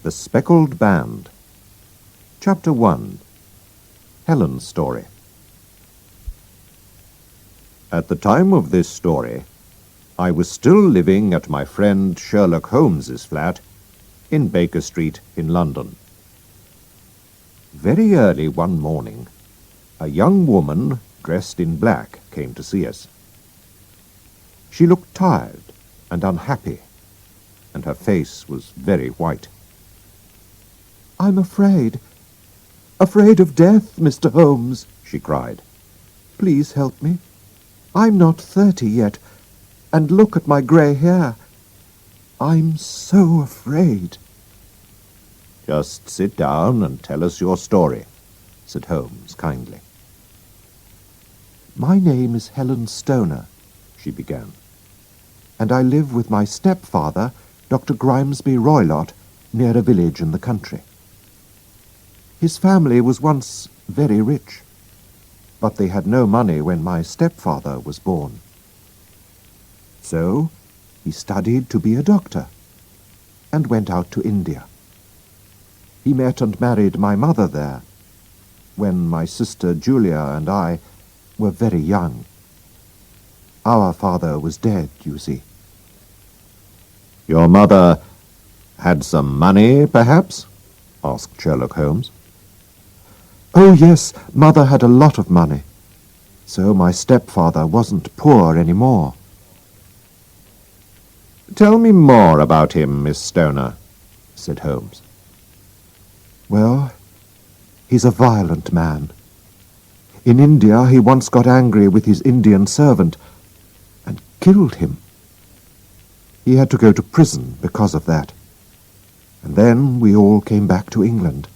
The Speckled Band. Chapter 1. Helen's Story. At the time of this story, I was still living at my friend Sherlock Holmes's flat in Baker Street in London. Very early one morning, a young woman dressed in black came to see us. She looked tired and unhappy, and her face was very white. "I'm afraid of death, Mr. Holmes," she cried. "Please help me. I'm not 30 yet, and look at my grey hair. I'm so afraid." "Just sit down and tell us your story," said Holmes kindly. "My name is Helen Stoner," she began, "and I live with my stepfather, Dr. Grimesby Roylott, near a village in the country. His family was once very rich, but they had no money when my stepfather was born. So he studied to be a doctor and went out to India. He met and married my mother there when my sister Julia and I were very young. Our father was dead, you see." "Your mother had some money, perhaps?" asked Sherlock Holmes. "Oh, yes, Mother had a lot of money, so my stepfather wasn't poor any more." "Tell me more about him, Miss Stoner," said Holmes. "Well, he's a violent man. In India he once got angry with his Indian servant and killed him. He had to go to prison because of that, and then we all came back to England.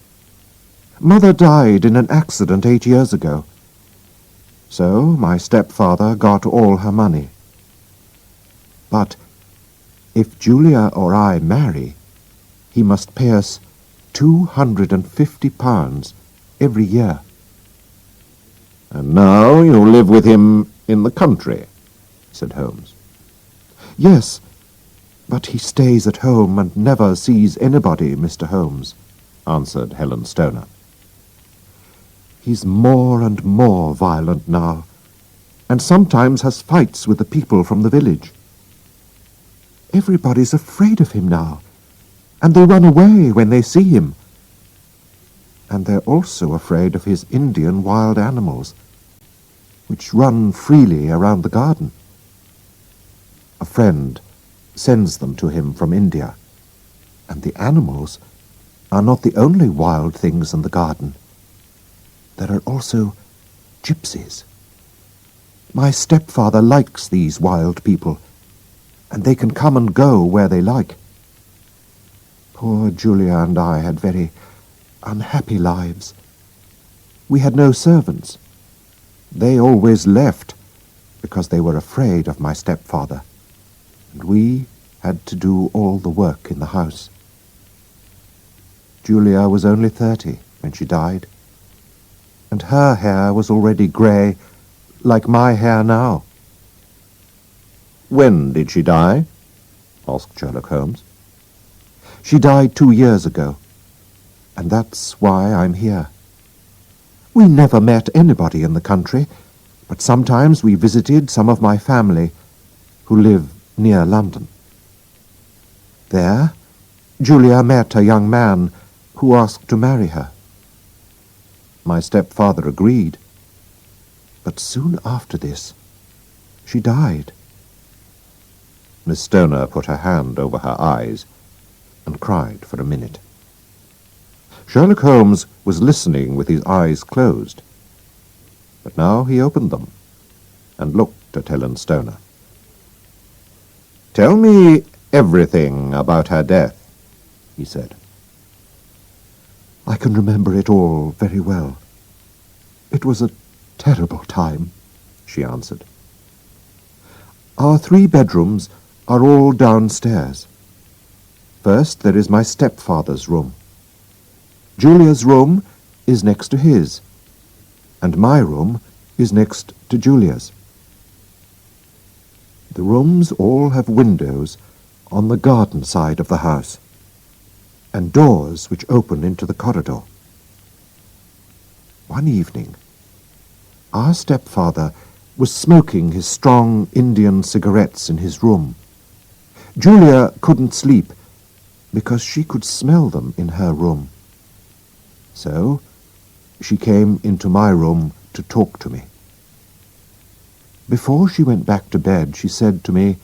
Mother died in an accident 8 years ago, so my stepfather got all her money. But if Julia or I marry, he must pay us £250 every year." "And now you live with him in the country," said Holmes. "Yes, but he stays at home and never sees anybody, Mr. Holmes," answered Helen Stoner. "He's more and more violent now, and sometimes has fights with the people from the village. Everybody's afraid of him now, and they run away when they see him. And they're also afraid of his Indian wild animals, which run freely around the garden. A friend sends them to him from India, and the animals are not the only wild things in the garden. There are also gypsies. My stepfather likes these wild people, and they can come and go where they like. Poor Julia and I had very unhappy lives. We had no servants. They always left because they were afraid of my stepfather, and we had to do all the work in the house. Julia was only 30 when she died, and her hair was already grey, like my hair now." "When did she die?" asked Sherlock Holmes. "She died 2 years ago, and that's why I'm here. We never met anybody in the country, but sometimes we visited some of my family who live near London. There, Julia met a young man who asked to marry her. My stepfather agreed, but soon after this, she died." Miss Stoner put her hand over her eyes and cried for a minute. Sherlock Holmes was listening with his eyes closed, but now he opened them and looked at Helen Stoner. "Tell me everything about her death," he said. "I can remember it all very well. It was a terrible time," she answered. "Our 3 bedrooms are all downstairs. First there is my stepfather's room. Julia's room is next to his, and my room is next to Julia's. The rooms all have windows on the garden side of the house, and doors which open into the corridor. One evening, our stepfather was smoking his strong Indian cigarettes in his room. Julia couldn't sleep because she could smell them in her room. So she came into my room to talk to me. Before she went back to bed, she said to me,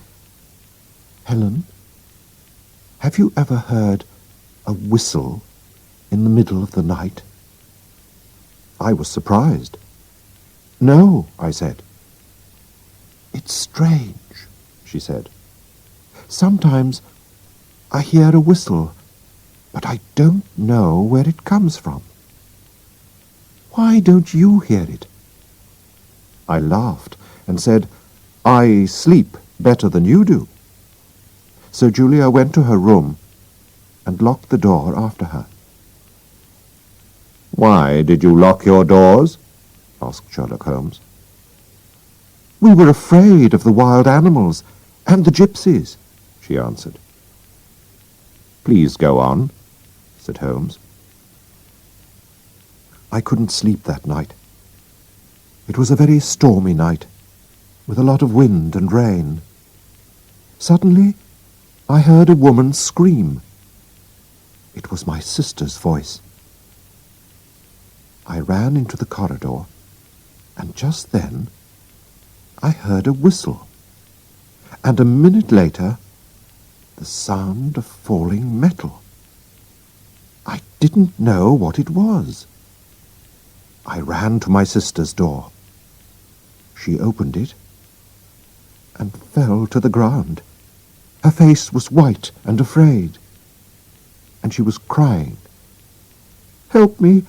"Helen, have you ever heard a whistle in the middle of the night?" I was surprised. "No," I said. "It's strange," she said. "Sometimes I hear a whistle, but I don't know where it comes from. Why don't you hear it?" I laughed and said, "I sleep better than you do." So Julia went to her room and locked the door after her. "Why did you lock your doors?" asked Sherlock Holmes. "We were afraid of the wild animals and the gypsies," she answered. "Please go on," said Holmes. I couldn't sleep that night. It was a very stormy night, with a lot of wind and rain. Suddenly, I heard a woman scream. It was my sister's voice. I ran into the corridor, and just then I heard a whistle, and a minute later the sound of falling metal. I didn't know what it was. I ran to my sister's door. She opened it and fell to the ground. Her face was white and afraid, and she was crying. "Help me!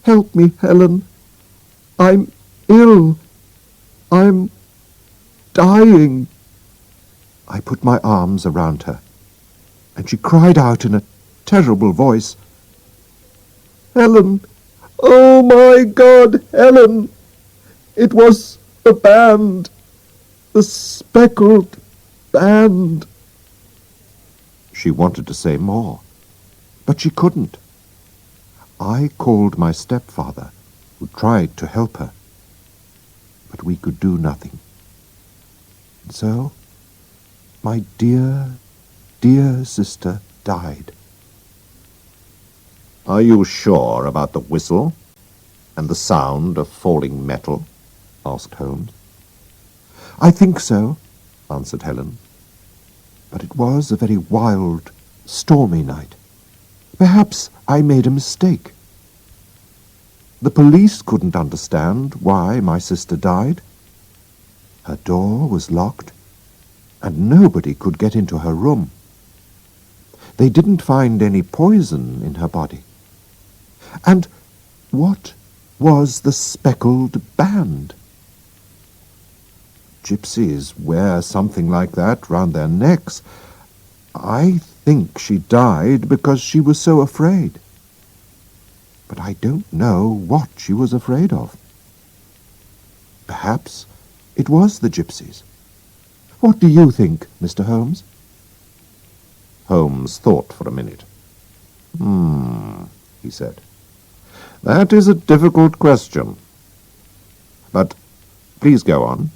Help me, Helen! I'm ill! I'm dying!" I put my arms around her, and she cried out in a terrible voice, "Helen! Oh, my God, Helen! It was the band! The speckled band!" She wanted to say more, but she couldn't. I called my stepfather, who tried to help her, but we could do nothing. And so, my dear, dear sister died. "Are you sure about the whistle and the sound of falling metal?" asked Holmes. "I think so," answered Helen. "But it was a very wild, stormy night. Perhaps I made a mistake. The police couldn't understand why my sister died. Her door was locked, and nobody could get into her room. They didn't find any poison in her body. And what was the speckled band? Gypsies wear something like that round their necks. I think she died because she was so afraid. But I don't know what she was afraid of. Perhaps it was the gypsies. What do you think, Mr. Holmes?" Holmes thought for a minute. He said. "That is a difficult question. But please go on."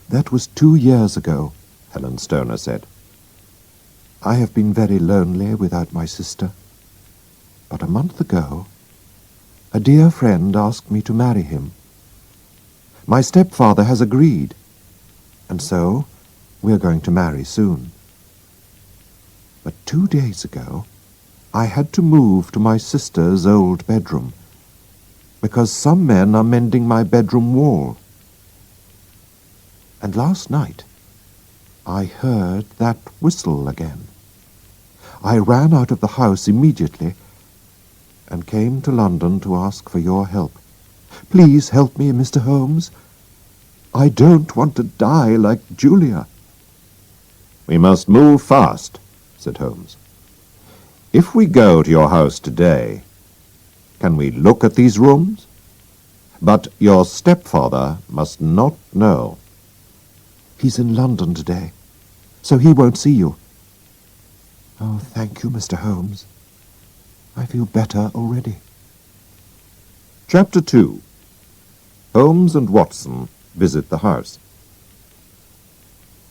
"That was 2 years ago," Helen Stoner said. "I have been very lonely without my sister. But a month ago, a dear friend asked me to marry him. My stepfather has agreed, and so we're going to marry soon. But 2 days ago, I had to move to my sister's old bedroom, because some men are mending my bedroom wall. And last night, I heard that whistle again. I ran out of the house immediately and came to London to ask for your help. Please help me, Mr. Holmes. I don't want to die like Julia." "We must move fast," said Holmes. "If we go to your house today, can we look at these rooms? But your stepfather must not know." "He's in London today, so he won't see you." Oh, thank you, Mr. Holmes. I feel better already. Chapter 2. Holmes and Watson visit the house.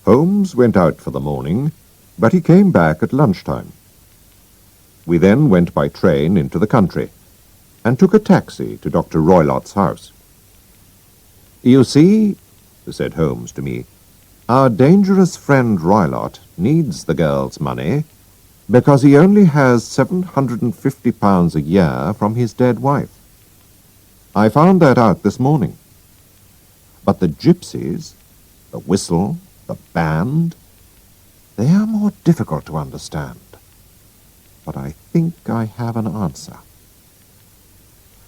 Holmes went out for the morning, but he came back at lunchtime. We then went by train into the country, and took a taxi to Dr. Roylott's house. "You see," said Holmes to me, "our dangerous friend Roylott needs the girl's money because he only has £750 a year from his dead wife. I found that out this morning. But the gypsies, the whistle, the band, they are more difficult to understand. But I think I have an answer."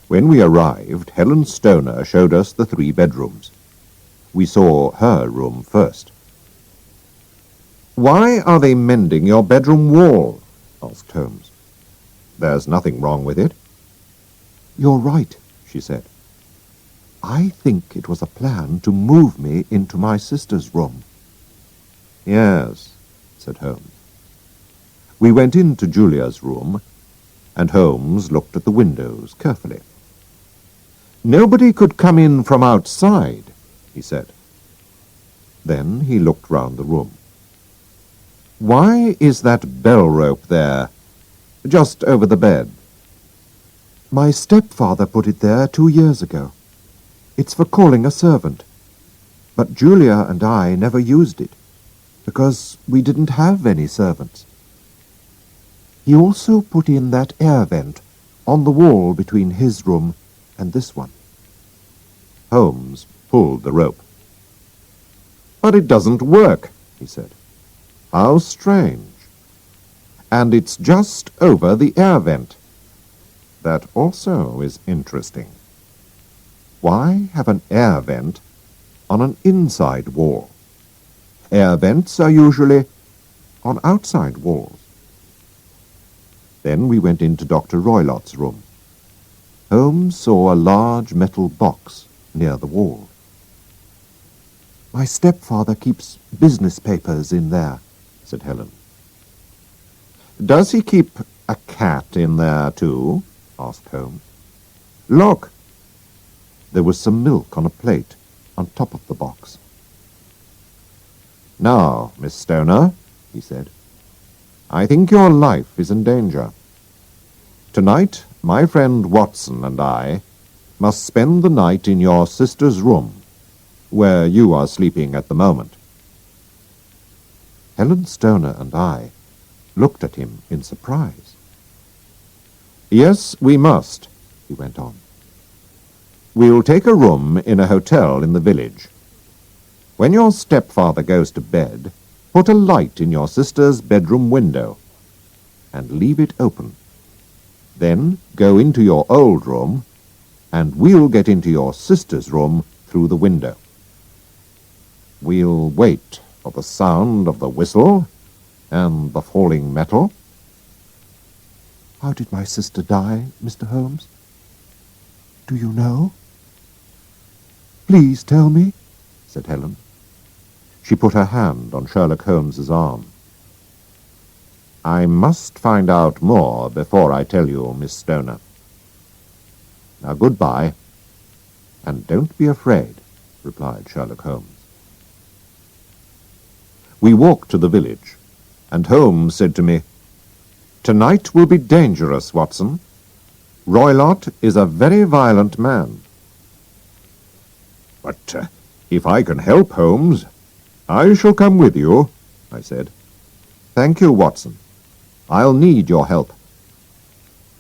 When we arrived, Helen Stoner showed us the 3 bedrooms. We saw her room first. "Why are they mending your bedroom wall?" asked Holmes. "There's nothing wrong with it." You're right, she said. I think it was a plan to move me into my sister's room. "Yes," said Holmes. We went into Julia's room, and Holmes looked at the windows carefully. "Nobody could come in from outside," he said. Then he looked round the room. "Why is that bell rope there, just over the bed?" My stepfather put it there 2 years ago. It's for calling a servant. But Julia and I never used it, because we didn't have any servants. He also put in that air vent on the wall between his room and this one. Holmes pulled the rope. "But it doesn't work," he said. "How strange. And it's just over the air vent. That also is interesting. Why have an air vent on an inside wall? Air vents are usually on outside walls." Then we went into Dr. Roylott's room. Holmes saw a large metal box near the wall. My stepfather keeps business papers in there, said Helen. "Does he keep a cat in there too?" asked Holmes. "Look!" There was some milk on a plate on top of the box. "Now, Miss Stoner," he said, "I think your life is in danger. Tonight, my friend Watson and I must spend the night in your sister's room, where you are sleeping at the moment." Helen Stoner and I looked at him in surprise. "Yes, we must," he went on. "We'll take a room in a hotel in the village. When your stepfather goes to bed, put a light in your sister's bedroom window, and leave it open. Then go into your old room, and we'll get into your sister's room through the window. We'll wait for the sound of the whistle and the falling metal." How did my sister die, Mr. Holmes? Do you know? Please tell me, said Helen. She put her hand on Sherlock Holmes's arm. "I must find out more before I tell you, Miss Stoner. Now, goodbye, and don't be afraid," replied Sherlock Holmes. We walked to the village, and Holmes said to me, "Tonight will be dangerous, Watson. Roylott is a very violent man." "But if I can help, Holmes, I shall come with you," I said. "Thank you, Watson. I'll need your help.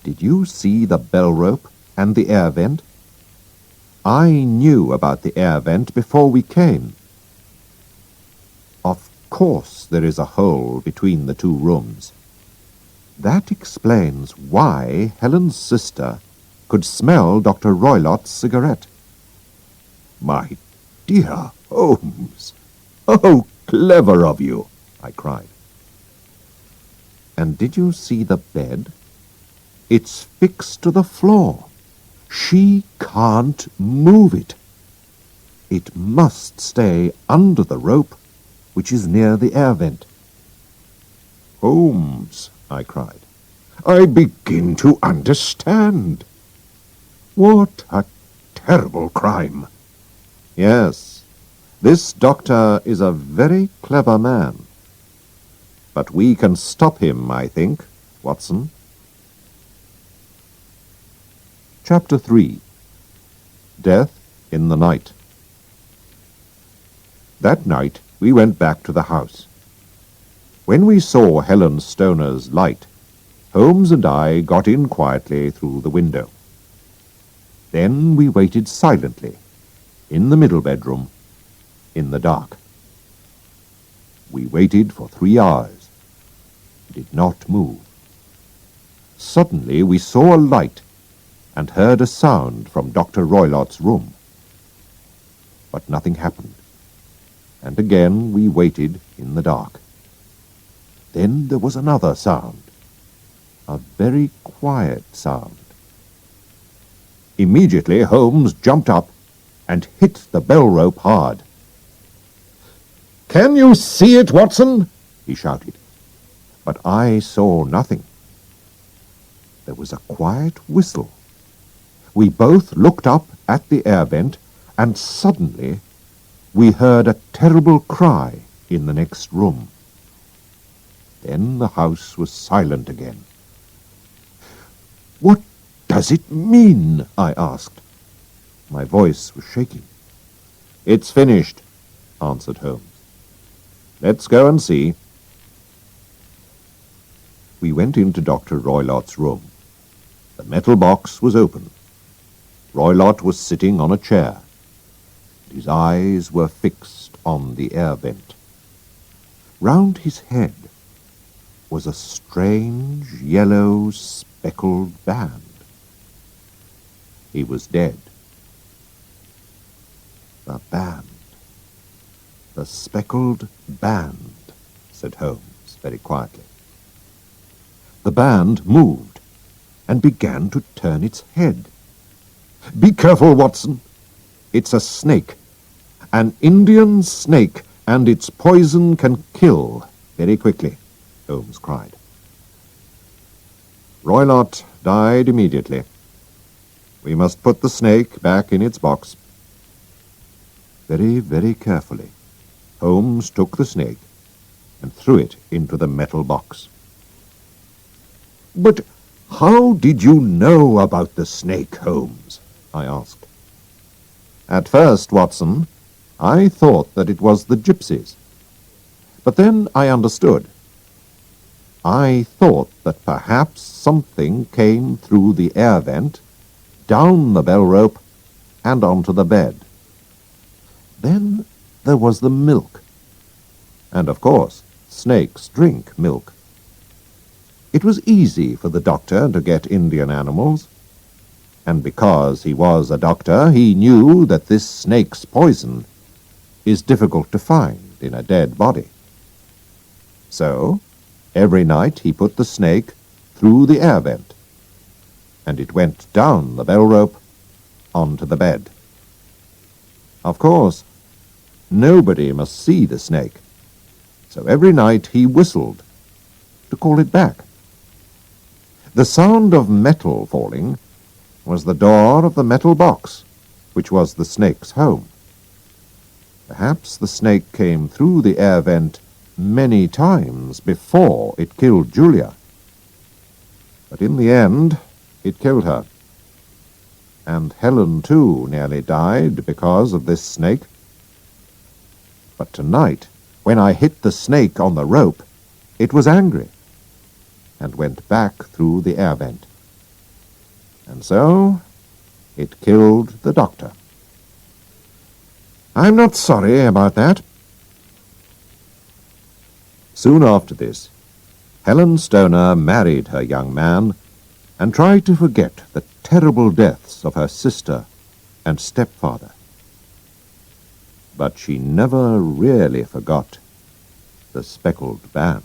Did you see the bell rope and the air vent? I knew about the air vent before we came. Of course there is a hole between the 2 rooms. That explains why Helen's sister could smell Dr. Roylott's cigarette." "My dear Holmes, how clever of you!" I cried. "And did you see the bed? It's fixed to the floor. She can't move it. It must stay under the rope, which is near the air vent." Holmes, I cried, I begin to understand. What a terrible crime. Yes, this doctor is a very clever man. But we can stop him, I think, Watson. Chapter 3. Death in the Night. That night we went back to the house. When we saw Helen Stoner's light, Holmes and I got in quietly through the window. Then we waited silently, in the middle bedroom, in the dark. We waited for 3 hours. He did not move. Suddenly we saw a light and heard a sound from Dr. Roylott's room. But nothing happened, and again we waited in the dark. Then there was another sound, a very quiet sound. Immediately Holmes jumped up and hit the bell rope hard. "Can you see it, Watson?" he shouted. But I saw nothing. There was a quiet whistle. We both looked up at the air vent, and suddenly we heard a terrible cry in the next room. Then the house was silent again. "What does it mean?" I asked. My voice was shaking. "It's finished," answered Holmes. "Let's go and see." We went into Dr. Roylott's room. The metal box was open. Roylott was sitting on a chair. His eyes were fixed on the air vent. Round his head was a strange yellow speckled band. He was dead. "The band, the speckled band," said Holmes very quietly. The band moved and began to turn its head. "Be careful, Watson. It's a snake, an Indian snake, and its poison can kill very quickly," Holmes cried. "Roylott died immediately. We must put the snake back in its box." Very, very carefully, Holmes took the snake and threw it into the metal box. "But how did you know about the snake, Holmes?" I asked. "At first, Watson, I thought that it was the gypsies. But then I understood. I thought that perhaps something came through the air vent, down the bell rope, and onto the bed. Then there was the milk. And of course, snakes drink milk. It was easy for the doctor to get Indian animals, and because he was a doctor, he knew that this snake's poison is difficult to find in a dead body. So, every night he put the snake through the air vent, and it went down the bell rope onto the bed. Of course, nobody must see the snake, so every night he whistled to call it back. The sound of metal falling was the door of the metal box, which was the snake's home. Perhaps the snake came through the air vent many times before it killed Julia. But in the end, it killed her. And Helen, too, nearly died because of this snake. But tonight, when I hit the snake on the rope, it was angry and went back through the air vent. And so, it killed the doctor. I'm not sorry about that. Soon after this, Helen Stoner married her young man and tried to forget the terrible deaths of her sister and stepfather. But she never really forgot the speckled band.